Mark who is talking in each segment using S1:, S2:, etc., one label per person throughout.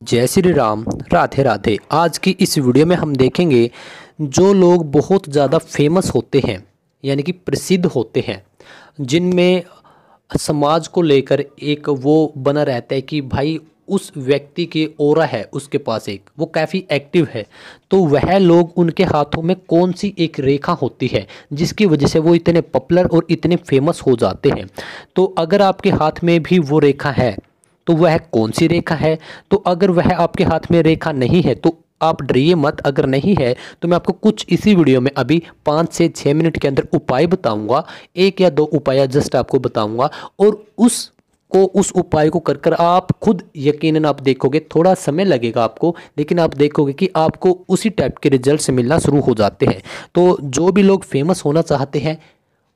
S1: जय श्री राम। राधे राधे। आज की इस वीडियो में हम देखेंगे जो लोग बहुत ज़्यादा फेमस होते हैं यानी कि प्रसिद्ध होते हैं, जिनमें समाज को लेकर एक वो बना रहता है कि भाई उस व्यक्ति की ऑरा है, उसके पास एक वो काफ़ी एक्टिव है, तो वह लोग उनके हाथों में कौन सी एक रेखा होती है जिसकी वजह से वो इतने पॉपुलर और इतने फेमस हो जाते हैं। तो अगर आपके हाथ में भी वो रेखा है तो वह कौन सी रेखा है। तो अगर वह आपके हाथ में रेखा नहीं है तो आप डरिए मत। अगर नहीं है तो मैं आपको कुछ इसी वीडियो में अभी 5 से 6 मिनट के अंदर उपाय बताऊंगा। एक या दो उपाय जस्ट आपको बताऊंगा और उस उपाय को कर कर आप खुद यकीनन आप देखोगे, थोड़ा समय लगेगा आपको, लेकिन आप देखोगे कि आपको उसी टाइप के रिजल्ट्स मिलना शुरू हो जाते हैं। तो जो भी लोग फेमस होना चाहते हैं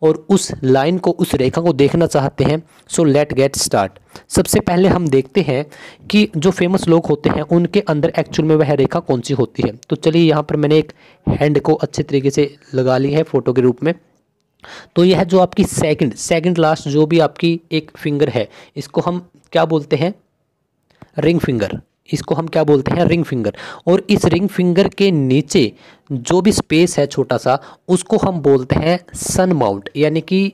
S1: और उस लाइन को, उस रेखा को देखना चाहते हैं, सो लेट गेट स्टार्ट। सबसे पहले हम देखते हैं कि जो फेमस लोग होते हैं उनके अंदर एक्चुअल में वह रेखा कौन सी होती है। तो चलिए यहाँ पर मैंने एक हैंड को अच्छे तरीके से लगा ली है फोटो के रूप में। तो यह जो आपकी सेकंड लास्ट जो भी आपकी एक फिंगर है, इसको हम क्या बोलते हैं? Ring finger. इसको हम क्या बोलते हैं? Ring finger. और इस रिंग फिंगर के नीचे जो भी स्पेस है छोटा सा, उसको हम बोलते हैं सन माउंट, यानी कि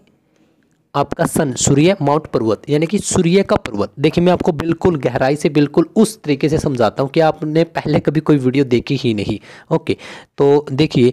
S1: आपका सन, सूर्य, माउंट पर्वत, यानी कि सूर्य का पर्वत। देखिए मैं आपको बिल्कुल गहराई से, बिल्कुल उस तरीके से समझाता हूँ कि आपने पहले कभी कोई वीडियो देखी ही नहीं। ओके, तो देखिए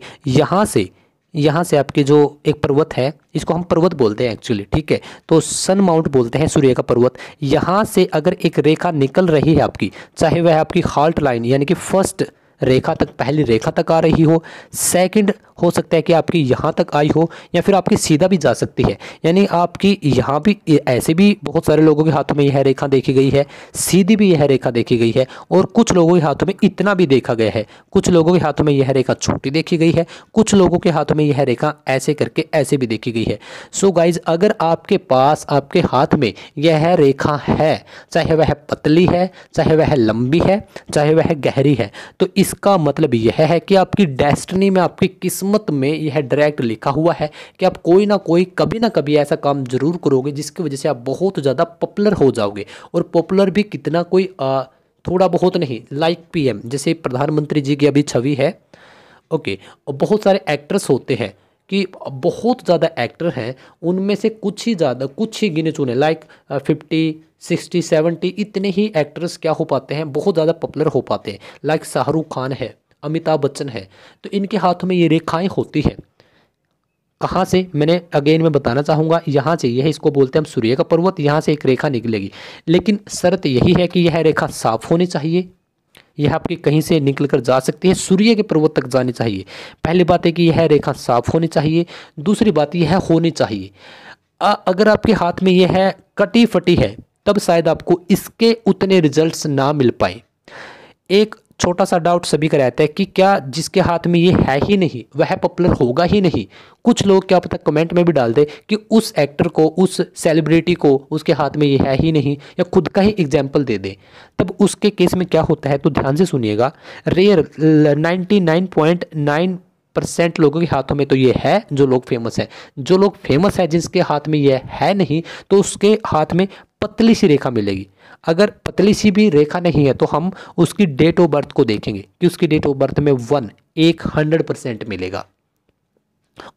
S1: यहाँ से आपके जो एक पर्वत है, इसको हम पर्वत बोलते हैं एक्चुअली, ठीक है। तो सन माउंट बोलते हैं सूर्य का पर्वत। यहाँ से अगर एक रेखा निकल रही है आपकी, चाहे वह आपकी हाल्ट लाइन यानी कि फर्स्ट रेखा तक, पहली रेखा तक आ रही हो, सेकंड हो सकता है कि आपकी यहाँ तक आई हो, या फिर आपकी सीधा भी जा सकती है। यानी आपकी यहाँ भी, ऐसे भी बहुत सारे लोगों के हाथों में यह रेखा देखी गई है, सीधी भी यह रेखा देखी गई है, और कुछ लोगों के हाथों में इतना भी देखा गया है, कुछ लोगों के हाथों में यह रेखा छोटी देखी गई है, कुछ लोगों के हाथों में यह रेखा ऐसे करके ऐसे भी देखी गई है। सो गाइज, अगर आपके पास, आपके हाथ में यह रेखा है, चाहे वह पतली है, चाहे वह लंबी है, चाहे वह गहरी है, तो इसका मतलब यह है कि आपकी डेस्टिनी में, आपकी किस्मत में यह डायरेक्ट लिखा हुआ है कि आप कोई ना कोई, कभी ना कभी ऐसा काम जरूर करोगे जिसकी वजह से आप बहुत ज़्यादा पॉपुलर हो जाओगे। और पॉपुलर भी कितना, कोई थोड़ा बहुत नहीं, लाइक पीएम, जैसे प्रधानमंत्री जी की अभी छवि है। ओके, और बहुत सारे एक्टर्स होते हैं कि बहुत ज़्यादा एक्टर हैं, उनमें से कुछ ही ज़्यादा, कुछ ही गिने चुने, लाइक 50 60 70 इतने ही एक्टर्स क्या हो पाते हैं, बहुत ज़्यादा पॉपुलर हो पाते हैं। लाइक शाहरुख खान है, अमिताभ बच्चन है, तो इनके हाथों में ये रेखाएं होती हैं। कहाँ से? मैंने अगेन मैं बताना चाहूँगा, यहाँ से, यह इसको बोलते हैं हम सूर्य का पर्वत, यहाँ से एक रेखा निकलेगी, लेकिन शर्त यही है कि यह रेखा साफ होनी चाहिए। यह आपकी कहीं से निकल कर जा सकती है, सूर्य के पर्वत तक जानी चाहिए। पहली बात है कि यह रेखा साफ होनी चाहिए। दूसरी बात यह होनी चाहिए, अगर आपके हाथ में यह है कटी फटी है, तब शायद आपको इसके उतने रिजल्ट्स ना मिल पाए। एक छोटा सा डाउट सभी का रहता है कि क्या जिसके हाथ में ये है ही नहीं वह पॉपुलर होगा ही नहीं। कुछ लोग क्या पता कमेंट में भी डाल दे कि उस एक्टर को, उस सेलिब्रिटी को, उसके हाथ में ये है ही नहीं, या खुद का ही एग्जाम्पल दे दे। तब उसके केस में क्या होता है, तो ध्यान से सुनिएगा। रेयर 99.9% लोगों के हाथों में तो ये है, जो लोग फेमस है। जो लोग फेमस है जिसके हाथ में ये है नहीं, तो उसके हाथ में पतली सी रेखा मिलेगी। अगर पतली सी भी रेखा नहीं है तो हम उसकी डेट ऑफ बर्थ को देखेंगे कि उसकी डेट ऑफ बर्थ में 100% मिलेगा,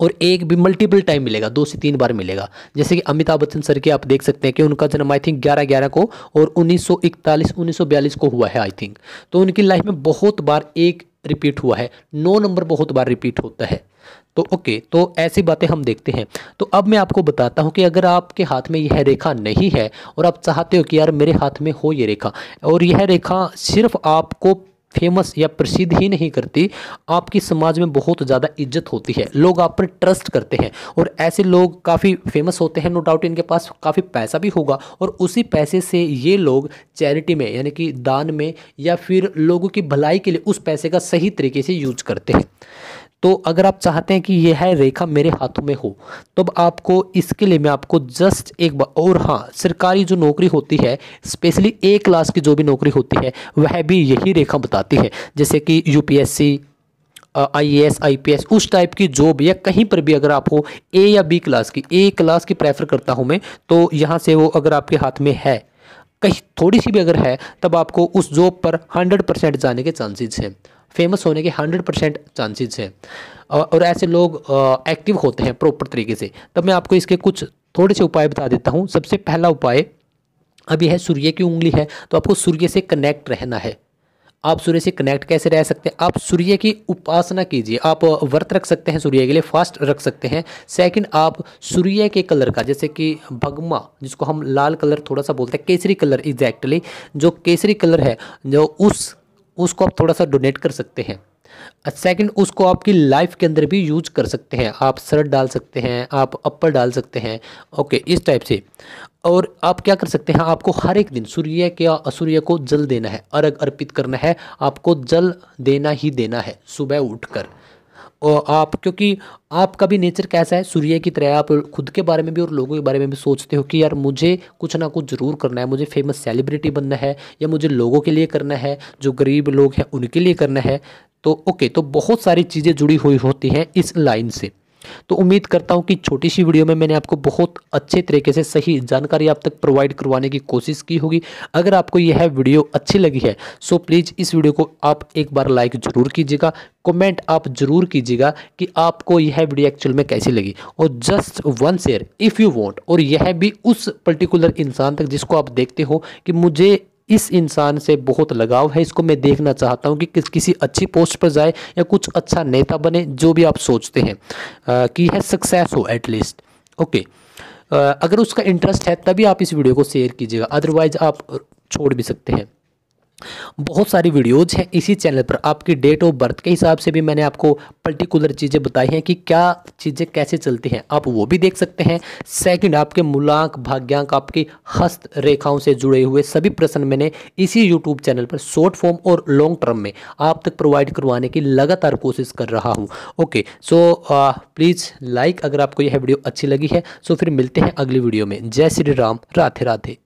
S1: और एक भी मल्टीपल टाइम मिलेगा, 2 से 3 बार मिलेगा। जैसे कि अमिताभ बच्चन सर के आप देख सकते हैं कि उनका जन्म आई थिंक 11/11 को और 1941 1942 को हुआ है आई थिंक। तो उनकी लाइफ में बहुत बार एक रिपीट हुआ है, 9 नंबर बहुत बार रिपीट होता है। तो ओके, तो ऐसी बातें हम देखते हैं। तो अब मैं आपको बताता हूं कि अगर आपके हाथ में यह रेखा नहीं है और आप चाहते हो कि यार मेरे हाथ में हो ये रेखा, और यह रेखा सिर्फ आपको फेमस या प्रसिद्ध ही नहीं करती, आपकी समाज में बहुत ज़्यादा इज्जत होती है, लोग आप पर ट्रस्ट करते हैं, और ऐसे लोग काफ़ी फेमस होते हैं। नो डाउट इनके पास काफ़ी पैसा भी होगा, और उसी पैसे से ये लोग चैरिटी में, यानी कि दान में, या फिर लोगों की भलाई के लिए उस पैसे का सही तरीके से यूज करते हैं। तो अगर आप चाहते हैं कि यह रेखा मेरे हाथों में हो, तब आपको, इसके लिए मैं आपको जस्ट एक बार, और हाँ, सरकारी जो नौकरी होती है, स्पेशली ए क्लास की जो भी नौकरी होती है, वह भी यही रेखा बताती है। जैसे कि यूपीएससी, आईएएस, आईपीएस, उस टाइप की जॉब, या कहीं पर भी अगर आप हो ए या बी क्लास की, ए क्लास की प्रेफर करता हूँ मैं, तो यहाँ से वो अगर आपके हाथ में है, कहीं थोड़ी सी भी अगर है तब आपको उस जॉब पर 100% जाने के चांसेस हैं, फेमस होने के 100% चांसेस हैं। और ऐसे लोग एक्टिव होते हैं प्रॉपर तरीके से। तब मैं आपको इसके कुछ थोड़े से उपाय बता देता हूँ। सबसे पहला उपाय, अभी है सूर्य की उंगली है तो आपको सूर्य से कनेक्ट रहना है। आप सूर्य से कनेक्ट कैसे रह सकते हैं? आप सूर्य की उपासना कीजिए। आप व्रत रख सकते हैं सूर्य के लिए, फास्ट रख सकते हैं। सेकंड, आप सूर्य के कलर का, जैसे कि भगमा जिसको हम लाल कलर थोड़ा सा बोलते हैं, केसरी कलर एग्जैक्टली, जो केसरी कलर है जो उसको आप थोड़ा सा डोनेट कर सकते हैं। सेकंड, उसको आपकी लाइफ के अंदर भी यूज कर सकते हैं। आप शर्ट डाल सकते हैं, आप अपर डाल सकते हैं, ओके, इस टाइप से। और आप क्या कर सकते हैं, आपको हर एक दिन सूर्य को जल देना है, अर्घ अर्पित करना है, आपको जल देना ही देना है सुबह उठकर। और आप, क्योंकि आपका भी नेचर कैसा है, सूर्य की तरह, आप खुद के बारे में भी और लोगों के बारे में भी सोचते हो कि यार मुझे कुछ ना कुछ ज़रूर करना है, मुझे फेमस सेलिब्रिटी बनना है, या मुझे लोगों के लिए करना है, जो गरीब लोग हैं उनके लिए करना है। तो ओके, तो बहुत सारी चीज़ें जुड़ी हुई होती हैं इस लाइन से। तो उम्मीद करता हूँ कि छोटी सी वीडियो में मैंने आपको बहुत अच्छे तरीके से सही जानकारी आप तक प्रोवाइड करवाने की कोशिश की होगी। अगर आपको यह वीडियो अच्छी लगी है सो प्लीज़ इस वीडियो को आप एक बार लाइक ज़रूर कीजिएगा, कमेंट आप ज़रूर कीजिएगा कि आपको यह वीडियो एक्चुअल में कैसी लगी, और just one share if you want. और यह भी उस पर्टिकुलर इंसान तक जिसको आप देखते हो कि मुझे इस इंसान से बहुत लगाव है, इसको मैं देखना चाहता हूं कि किसी अच्छी पोस्ट पर जाए या कुछ अच्छा नेता बने, जो भी आप सोचते हैं कि यह सक्सेस हो एटलीस्ट, ओके। अगर उसका इंटरेस्ट है तभी आप इस वीडियो को शेयर कीजिएगा, अदरवाइज आप छोड़ भी सकते हैं। बहुत सारी वीडियोज़ हैं इसी चैनल पर, आपकी डेट ऑफ बर्थ के हिसाब से भी मैंने आपको पर्टिकुलर चीज़ें बताई हैं कि क्या चीज़ें कैसे चलती हैं, आप वो भी देख सकते हैं। सेकंड, आपके मूलांक, भाग्यांक, आपकी हस्त रेखाओं से जुड़े हुए सभी प्रश्न मैंने इसी यूट्यूब चैनल पर शॉर्ट फॉर्म और लॉन्ग टर्म में आप तक प्रोवाइड करवाने की लगातार कोशिश कर रहा हूँ, ओके। सो प्लीज़ लाइक अगर आपको यह वीडियो अच्छी लगी है। सो फिर मिलते हैं अगली वीडियो में। जय श्री राम, राधे राधे।